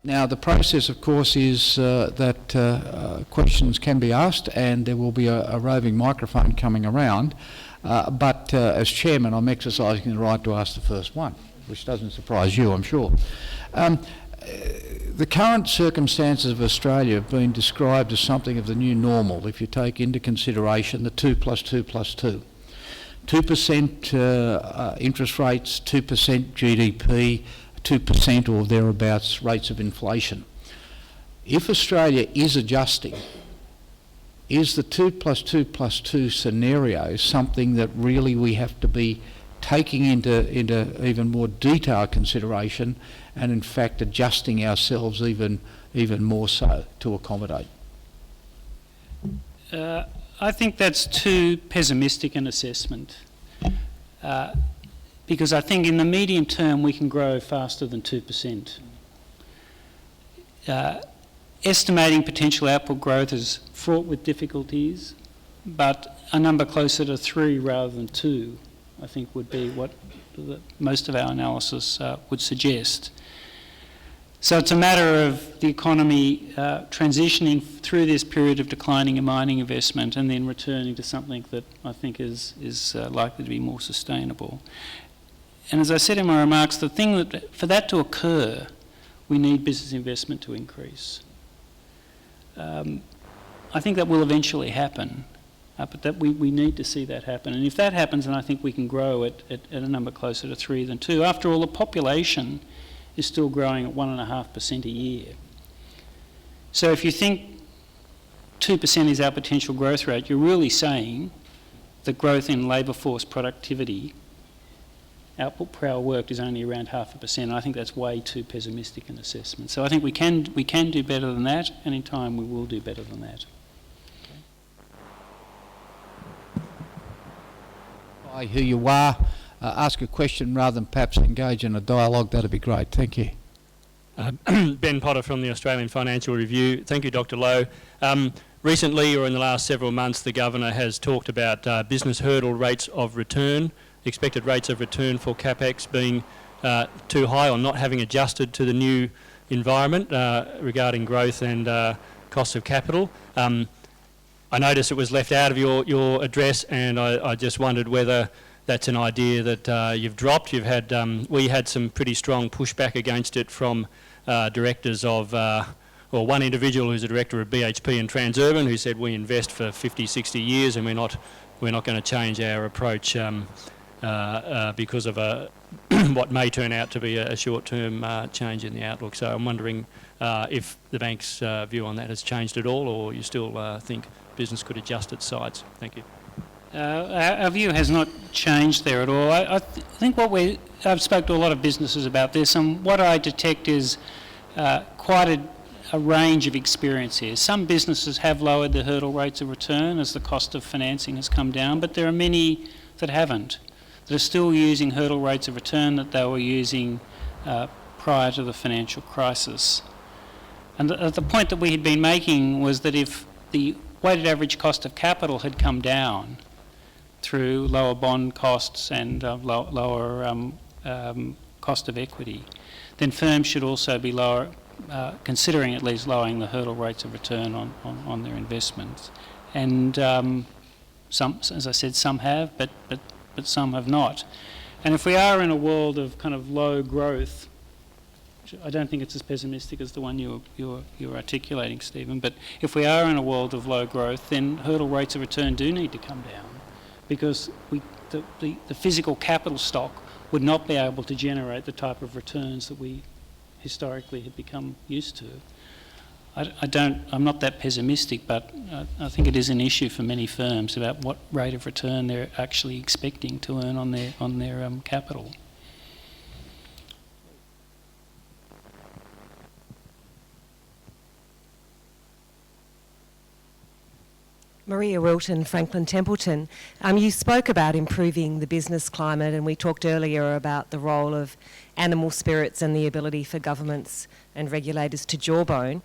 Now, the process, of course, is that questions can be asked, and there will be a roving microphone coming around. But as chairman, I'm exercising the right to ask the first one, which doesn't surprise you, I'm sure. The current circumstances of Australia have been described as something of the new normal if you take into consideration the 2 + 2 + 2. 2% interest rates, 2% GDP, 2% or thereabouts rates of inflation. If Australia is adjusting, is the 2 + 2 + 2 scenario something that really we have to be taking into even more detailed consideration and in fact adjusting ourselves even more so to accommodate? I think that's too pessimistic an assessment because I think in the medium term we can grow faster than 2%. Estimating potential output growth is fraught with difficulties, but a number closer to 3 rather than 2 I think would be what most of our analysis would suggest. So it's a matter of the economy transitioning through this period of declining in mining investment and then returning to something that I think is likely to be more sustainable. And as I said in my remarks, the thing that for that to occur, we need business investment to increase. I think that will eventually happen. But that we need to see that happen. And if that happens, then I think we can grow at a number closer to 3 than 2. After all, the population is still growing at 1.5% a year. So if you think 2% is our potential growth rate, you're really saying that growth in labour force productivity, output per hour worked, is only around 0.5%. I think that's way too pessimistic an assessment. So I think we can do better than that, and in time we will do better than that. Who you are, ask a question rather than perhaps engage in a dialogue, that'd be great. Thank you. Ben Potter from the Australian Financial Review. Thank you, Dr. Lowe. Recently, or in the last several months, the Governor has talked about business hurdle rates of return, expected rates of return for CapEx being too high or not having adjusted to the new environment regarding growth and cost of capital. I noticed it was left out of your address, and I just wondered whether that's an idea that you've dropped. You've had we had some pretty strong pushback against it from directors of, well, one individual who's a director of BHP and Transurban, who said we invest for 50, 60 years, and we're not going to change our approach because of what may turn out to be a short-term change in the outlook. So I'm wondering if the bank's view on that has changed at all, or you still think business could adjust its sides. Thank you. Our view has not changed there at all. I think I've spoken to a lot of businesses about this, and what I detect is quite a range of experience here. Some businesses have lowered their hurdle rates of return as the cost of financing has come down, but there are many that haven't, that are still using hurdle rates of return that they were using prior to the financial crisis. And the point that we had been making was that if the weighted average cost of capital had come down through lower bond costs and lower cost of equity, then firms should also be considering at least lowering the hurdle rates of return on their investments. And some, as I said, some have, but some have not. And if we are in a world of kind of low growth, I don't think it's as pessimistic as the one you're articulating, Stephen, but if we are in a world of low growth, then hurdle rates of return do need to come down, because the physical capital stock would not be able to generate the type of returns that we historically have become used to. I'm not that pessimistic, but I think it is an issue for many firms about what rate of return they're actually expecting to earn on their capital. Maria Wilton, Franklin Templeton. You spoke about improving the business climate, and we talked earlier about the role of animal spirits and the ability for governments and regulators to jawbone.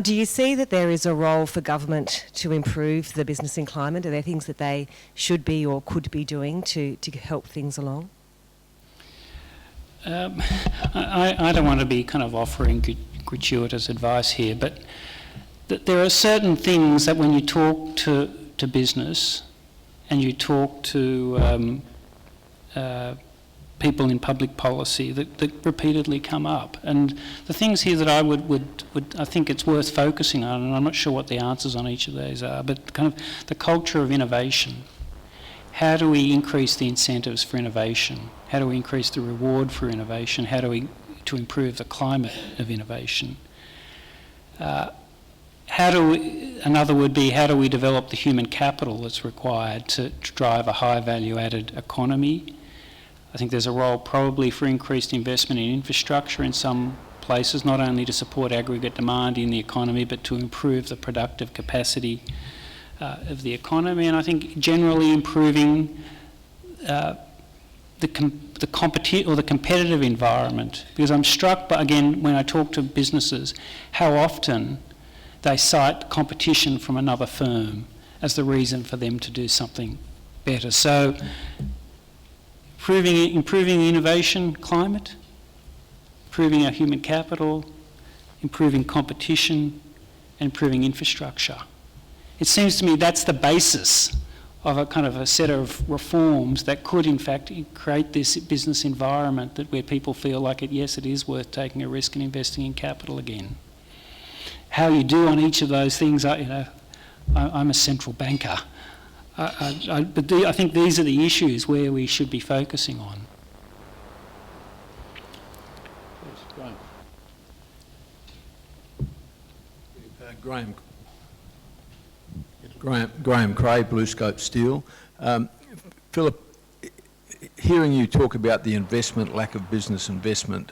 Do you see that there is a role for government to improve the business climate? Are there things that they should be or could be doing to help things along? I don't want to be kind of offering gratuitous advice here, but there are certain things that when you talk to business and you talk to people in public policy that repeatedly come up. And the things here that I would I think it's worth focusing on, and I'm not sure what the answers on each of those are, but kind of the culture of innovation. How do we increase the incentives for innovation? How do we increase the reward for innovation? How do we to improve the climate of innovation? Another would be, how do we develop the human capital that's required to drive a high value added economy? I think there's a role probably for increased investment in infrastructure in some places, not only to support aggregate demand in the economy, but to improve the productive capacity of the economy. And I think generally improving the competitive environment, because I'm struck by, again, when I talk to businesses, how often they cite competition from another firm as the reason for them to do something better. So improving the innovation climate, improving our human capital, improving competition, and improving infrastructure. It seems to me that's the basis of a kind of a set of reforms that could in fact create this business environment where people feel like it is worth taking a risk and investing in capital again. How you do on each of those things, I'm a central banker. But I think these are the issues where we should be focusing on. Graham Cray, Blue Scope Steel. Philip, hearing you talk about the investment, lack of business investment,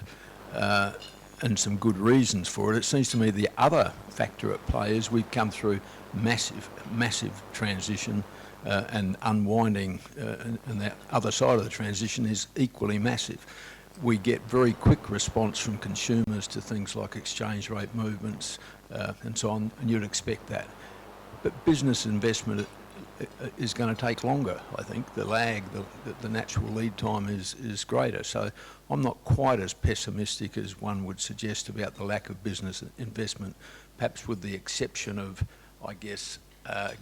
and some good reasons for it, it seems to me the other factor at play is we've come through massive transition, and unwinding, and that other side of the transition is equally massive. We get very quick response from consumers to things like exchange rate movements and so on, and you'd expect that. But business investment is going to take longer, I think. The lag, the natural lead time is greater. So I'm not quite as pessimistic as one would suggest about the lack of business investment, perhaps with the exception of, I guess,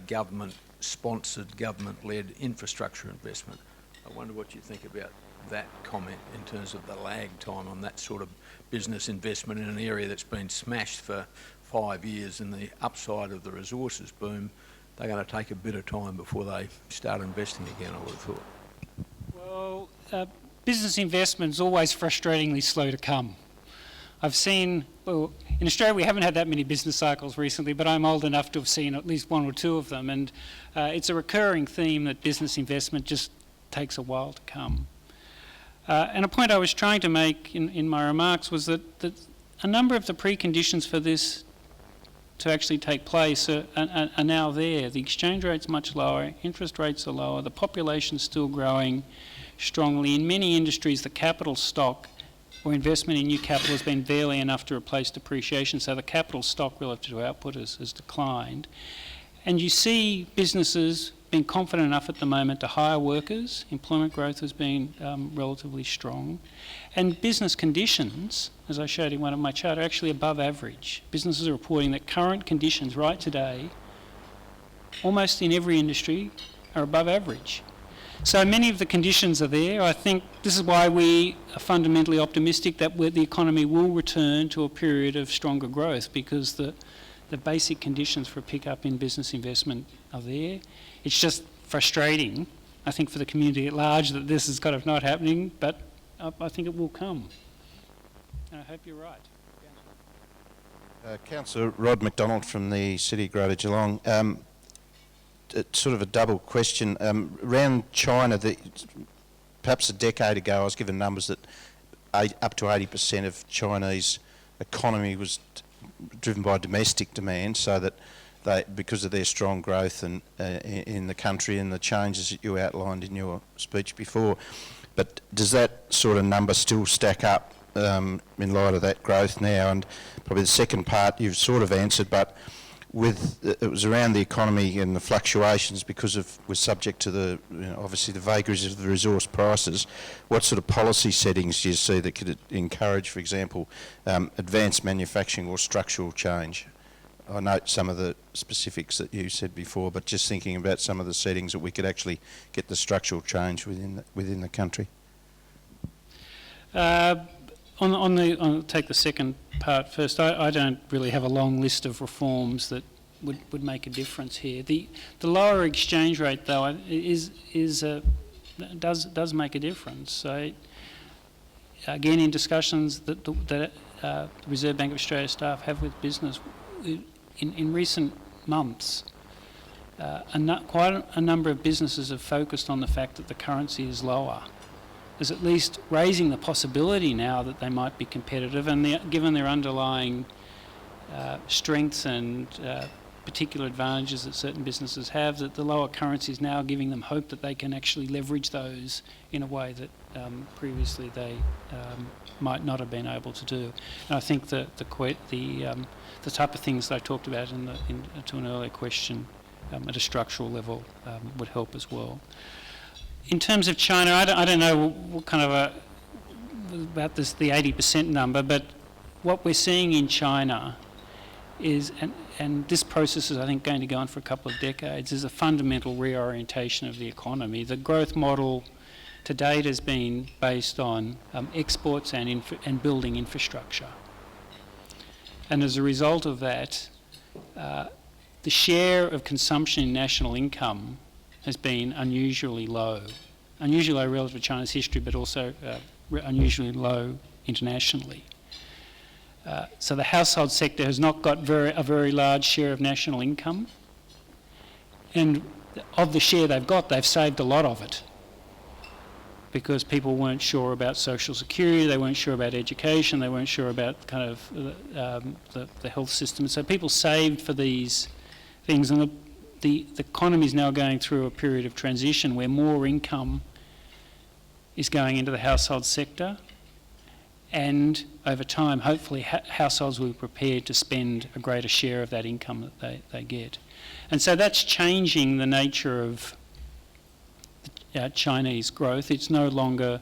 government-sponsored, government-led infrastructure investment. I wonder what you think about that comment in terms of the lag time on that sort of business investment in an area that's been smashed for 5 years, and the upside of the resources boom, they're going to take a bit of time before they start investing again, I would have thought. Well, business investment is always frustratingly slow to come. I've seen, well, in Australia we haven't had that many business cycles recently, but I'm old enough to have seen at least one or two of them, and it's a recurring theme that business investment just takes a while to come. And a point I was trying to make in my remarks was that a number of the preconditions for this to actually take place are now there. The exchange rate's much lower, interest rates are lower, the population's still growing strongly. In many industries, the capital stock or investment in new capital has been barely enough to replace depreciation, so the capital stock relative to output has declined. And you see businesses being confident enough at the moment to hire workers. Employment growth has been relatively strong. And business conditions, as I showed in one of my charts, are actually above average. Businesses are reporting that current conditions right today, almost in every industry, are above average. So many of the conditions are there. I think this is why we are fundamentally optimistic that the economy will return to a period of stronger growth, because the basic conditions for a pick-up in business investment are there. It's just frustrating, I think, for the community at large that this is kind of not happening, but I think it will come. And I hope you're right. Councillor Rod McDonald from the City of Greater Geelong. It's sort of a double question. Around China, perhaps a decade ago, I was given numbers that up to 80% of Chinese economy was driven by domestic demand, so that because of their strong growth and in the country and the changes that you outlined in your speech before. But does that sort of number still stack up in light of that growth now? And probably the second part you've sort of answered, but it was around the economy and the fluctuations because we're subject to the, obviously the vagaries of the resource prices. What sort of policy settings do you see that could encourage, for example, advanced manufacturing or structural change? I note some of the specifics that you said before, but just thinking about some of the settings that we could actually get the structural change within the country. I'll take the second part first. I don't really have a long list of reforms that would make a difference here. The lower exchange rate, though, does make a difference. So, again, in discussions that the Reserve Bank of Australia staff have with business, in recent months, quite a number of businesses have focused on the fact that the currency is lower. There's at least raising the possibility now that they might be competitive, and given their underlying strengths and particular advantages that certain businesses have, that the lower currency is now giving them hope that they can actually leverage those in a way that previously they might not have been able to do. And I think the type of things that I talked about to an earlier question at a structural level would help as well. In terms of China, I don't know what kind of about the 80% number, but what we're seeing in China is, and this process is, I think, going to go on for a couple of decades, is a fundamental reorientation of the economy. The growth model to date has been based on exports and building infrastructure. And as a result of that, the share of consumption in national income has been unusually low relative to China's history, but also unusually low internationally. So the household sector has not got a very large share of national income, and of the share they've got, they've saved a lot of it because people weren't sure about social security, they weren't sure about education, they weren't sure about kind of the health system. So people saved for these things, and the economy is now going through a period of transition where more income is going into the household sector, and over time, hopefully, households will be prepared to spend a greater share of that income that they get. And so that's changing the nature of Chinese growth. It's no longer,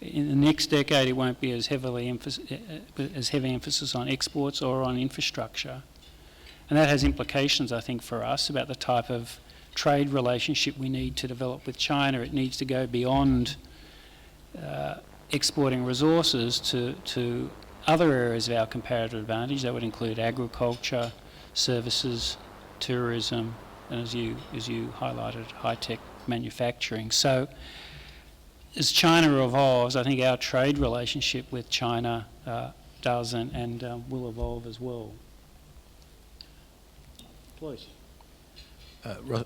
in the next decade, it won't be as heavy emphasis on exports or on infrastructure. And that has implications, I think, for us about the type of trade relationship we need to develop with China. It needs to go beyond exporting resources to other areas of our comparative advantage. That would include agriculture, services, tourism, and as you highlighted, high-tech manufacturing. So as China evolves, I think our trade relationship with China does and will evolve as well. Please.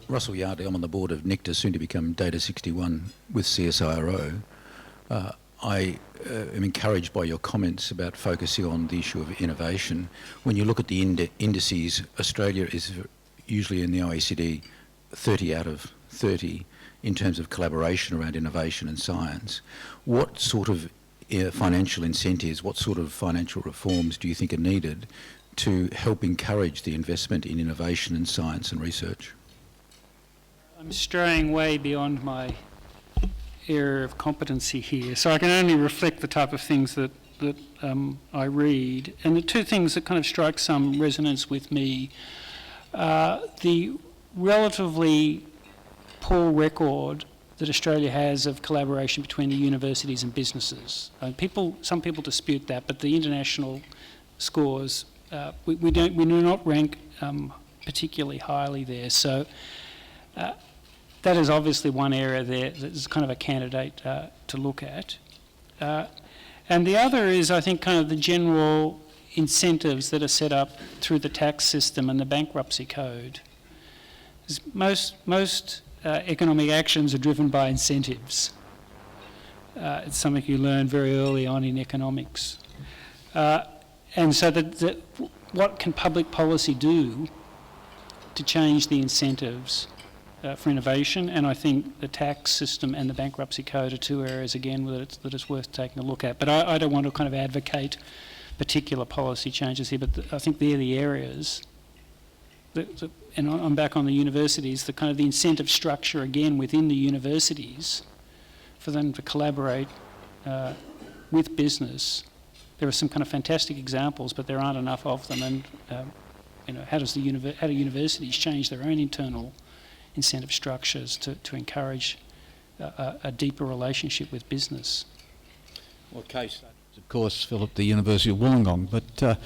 Russell Yardley, I'm on the board of Nectar, soon to become Data 61 with CSIRO. I am encouraged by your comments about focusing on the issue of innovation. When you look at the indices, Australia is usually in the OECD 30 out of 30 in terms of collaboration around innovation and science. What sort of financial incentives, what sort of financial reforms do you think are needed to help encourage the investment in innovation and science and research? I'm straying way beyond my area of competency here, so I can only reflect the type of things that I read. And the two things that kind of strike some resonance with me, the relatively poor record that Australia has of collaboration between the universities and businesses. Some people dispute that, but the international scores, we do not rank particularly highly there. So that is obviously one area there that is kind of a candidate to look at. And the other is, I think, kind of the general incentives that are set up through the tax system and the bankruptcy code. Most economic actions are driven by incentives. It's something you learn very early on in economics. And so what can public policy do to change the incentives for innovation? And I think the tax system and the bankruptcy code are two areas, again, that it's worth taking a look at. But I don't want to kind of advocate particular policy changes here, but I think they're the areas and I'm back on the universities, the kind of the incentive structure again within the universities for them to collaborate with business. There are some kind of fantastic examples, but there aren't enough of them. And how do universities change their own internal incentive structures to encourage a deeper relationship with business? Well, case studies, of course, Philip, the University of Wollongong. But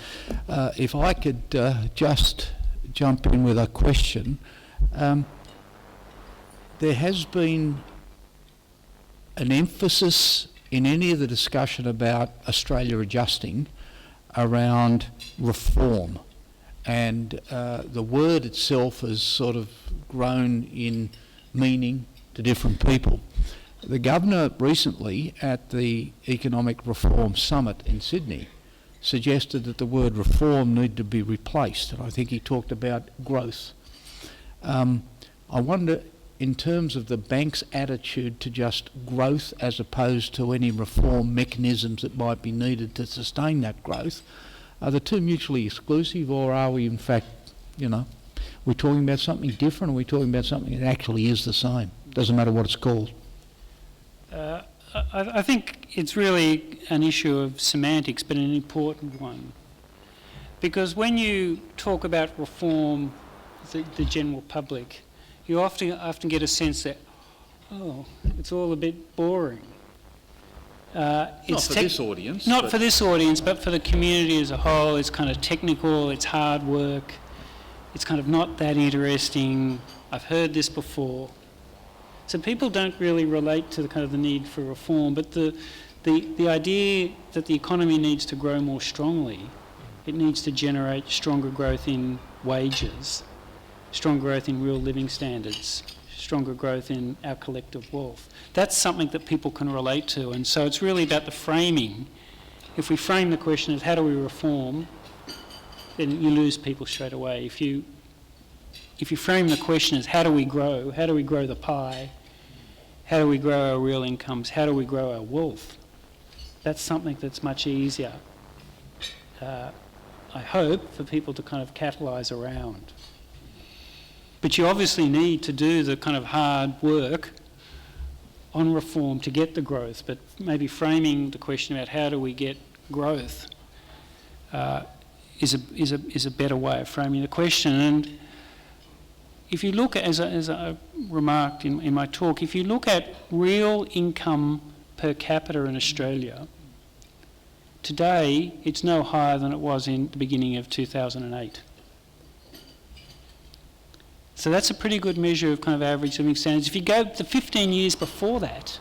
if I could just jump in with a question, there has been an emphasis in any of the discussion about Australia adjusting around reform, and the word itself has sort of grown in meaning to different people. The Governor recently at the Economic Reform Summit in Sydney suggested that the word reform needed to be replaced, and I think he talked about growth. I wonder, in terms of the bank's attitude to just growth as opposed to any reform mechanisms that might be needed to sustain that growth, are the two mutually exclusive, or are we in fact, we're talking about something different, or are we talking about something that actually is the same? Doesn't matter what it's called. I think it's really an issue of semantics, but an important one. Because when you talk about reform, the general public, you often get a sense that, it's all a bit boring. Not for this audience. Not for this audience, but for the community as a whole. It's kind of technical, it's hard work, it's kind of not that interesting. I've heard this before. So people don't really relate to the kind of the need for reform, but the idea that the economy needs to grow more strongly, it needs to generate stronger growth in wages, stronger growth in real living standards, stronger growth in our collective wealth. That's something that people can relate to, and so it's really about the framing. If we frame the question as how do we reform, then you lose people straight away. If you frame the question as how do we grow the pie, how do we grow our real incomes, how do we grow our wealth, that's something that's much easier, I hope, for people to kind of catalyse around. But you obviously need to do the kind of hard work on reform to get the growth, but maybe framing the question about how do we get growth is a better way of framing the question. And if you look, as I remarked in my talk, if you look at real income per capita in Australia, today it's no higher than it was in the beginning of 2008. So that's a pretty good measure of kind of average living standards. If you go the 15 years before that,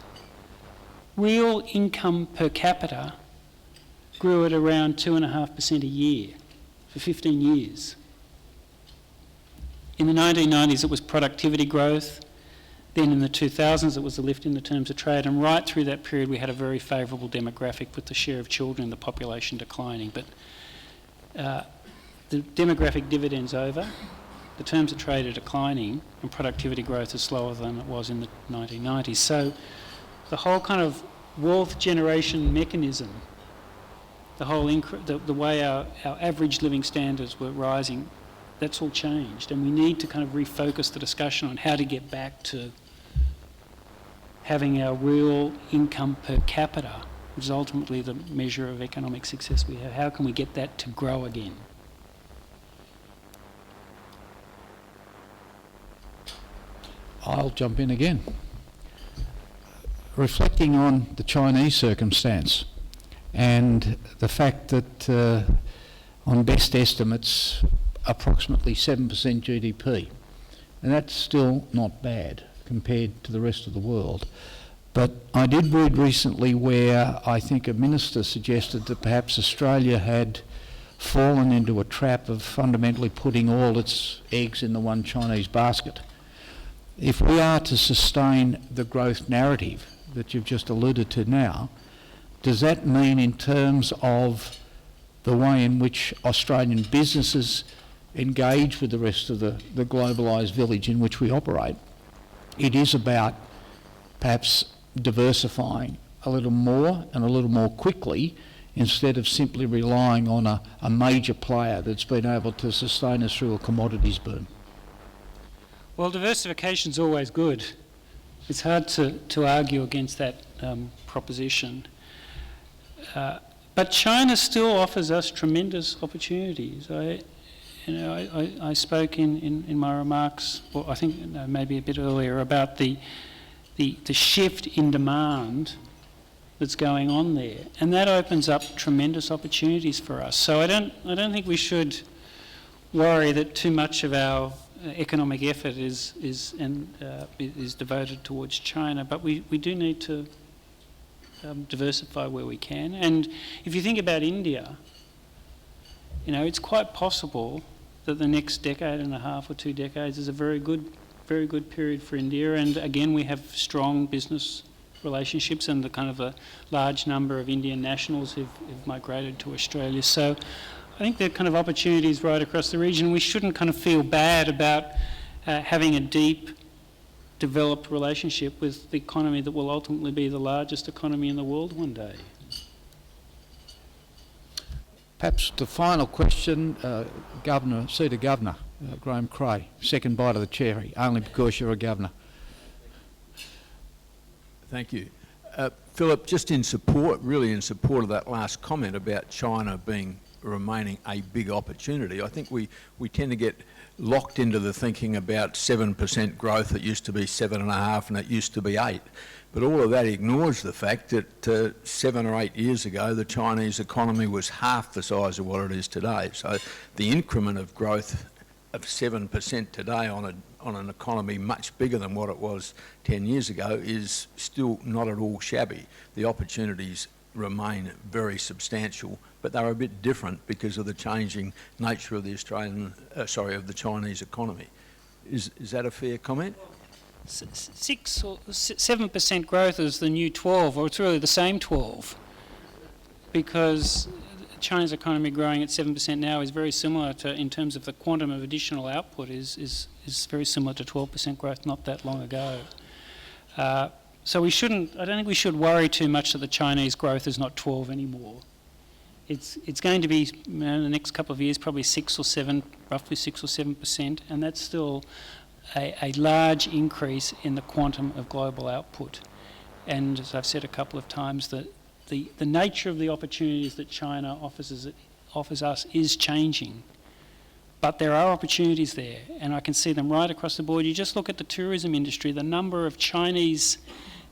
real income per capita grew at around 2.5% a year for 15 years. In the 1990s, it was productivity growth. Then in the 2000s, it was a lift in the terms of trade. And right through that period, we had a very favourable demographic with the share of children in the population declining. But the demographic dividend's over. The terms of trade are declining, and productivity growth is slower than it was in the 1990s. So the whole kind of wealth generation mechanism, the whole the way our average living standards were rising, that's all changed, and we need to kind of refocus the discussion on how to get back to having our real income per capita, which is ultimately the measure of economic success we have. How can we get that to grow again? I'll jump in again. Reflecting on the Chinese circumstance and the fact that on best estimates approximately 7% GDP, and that's still not bad compared to the rest of the world. But I did read recently where I think a minister suggested that perhaps Australia had fallen into a trap of fundamentally putting all its eggs in the one Chinese basket. If we are to sustain the growth narrative that you've just alluded to now, does that mean in terms of the way in which Australian businesses engage with the rest of the globalised village in which we operate, it is about perhaps diversifying a little more and a little more quickly instead of simply relying on a major player that's been able to sustain us through a commodities boom? Well, diversification's always good. It's hard to argue against that proposition. But China still offers us tremendous opportunities. I spoke in my remarks, or I think maybe a bit earlier, about the shift in demand that's going on there, and that opens up tremendous opportunities for us. So I don't think we should worry that too much of our economic effort is devoted towards China, but we do need to diversify where we can. And if you think about India, it's quite possible that the next decade and a half or 2 decades is a very good period for India. And again, we have strong business relationships and the kind of a large number of Indian nationals who've migrated to Australia. So I think there are kind of opportunities right across the region. We shouldn't kind of feel bad about having a deep, developed relationship with the economy that will ultimately be the largest economy in the world one day. Perhaps the final question, CEDA Governor, Graham Cray, second bite of the cherry, only because you're a governor. Thank you. Philip, just in support of that last comment about China remaining a big opportunity, I think we tend to get locked into the thinking about 7% growth. It used to be 7.5% and it used to be 8%. But all of that ignores the fact that 7 or 8 years ago, the Chinese economy was half the size of what it is today. So the increment of growth of 7% today on an economy much bigger than what it was 10 years ago is still not at all shabby. The opportunities remain very substantial, but they're a bit different because of the changing nature of the of the Chinese economy. Is that a fair comment? 6 or 7% growth is the new 12, or it's really the same 12, because China's economy growing at 7% now is very similar to, in terms of the quantum of additional output, is very similar to 12% growth not that long ago. So I don't think we should worry too much that the Chinese growth is not 12 anymore. It's going to be, in the next couple of years, probably 6 or 7, roughly 6 or 7%, and that's still a large increase in the quantum of global output. And as I've said a couple of times, that the nature of the opportunities that China offers us is changing. But there are opportunities there, and I can see them right across the board. You just look at the tourism industry, the number of Chinese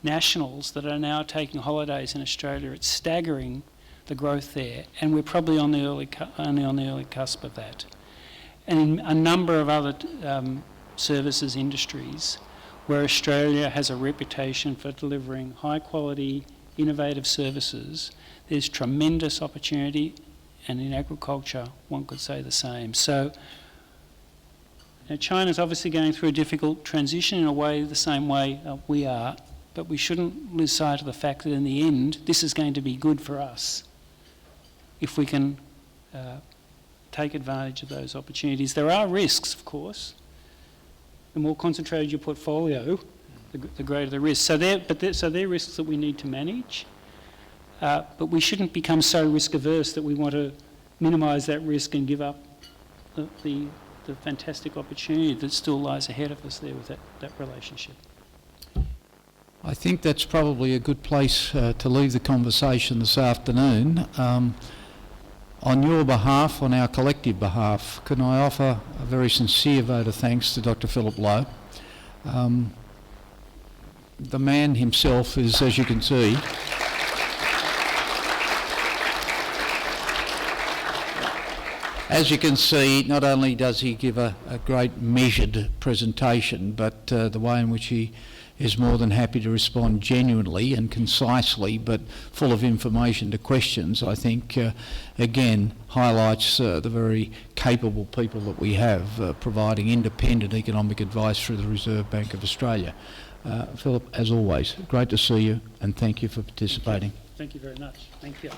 nationals that are now taking holidays in Australia, it's staggering, the growth there, and we're probably only on the early cusp of that. And in a number of other services industries where Australia has a reputation for delivering high quality, innovative services, there's tremendous opportunity, and in agriculture one could say the same. So China's obviously going through a difficult transition in a way, the same way we are, but we shouldn't lose sight of the fact that in the end this is going to be good for us if we can take advantage of those opportunities. There are risks, of course. The more concentrated your portfolio, the greater the risk. So they're risks that we need to manage, but we shouldn't become so risk averse that we want to minimise that risk and give up the fantastic opportunity that still lies ahead of us there with that relationship. I think that's probably a good place to leave the conversation this afternoon. On your behalf, on our collective behalf, can I offer a very sincere vote of thanks to Dr. Philip Lowe. The man himself is, as you can see, not only does he give a great measured presentation, but the way in which he is more than happy to respond genuinely and concisely, but full of information to questions, I think, again, highlights the very capable people that we have providing independent economic advice through the Reserve Bank of Australia. Philip, as always, great to see you, and thank you for participating. Thank you very much. Thank you.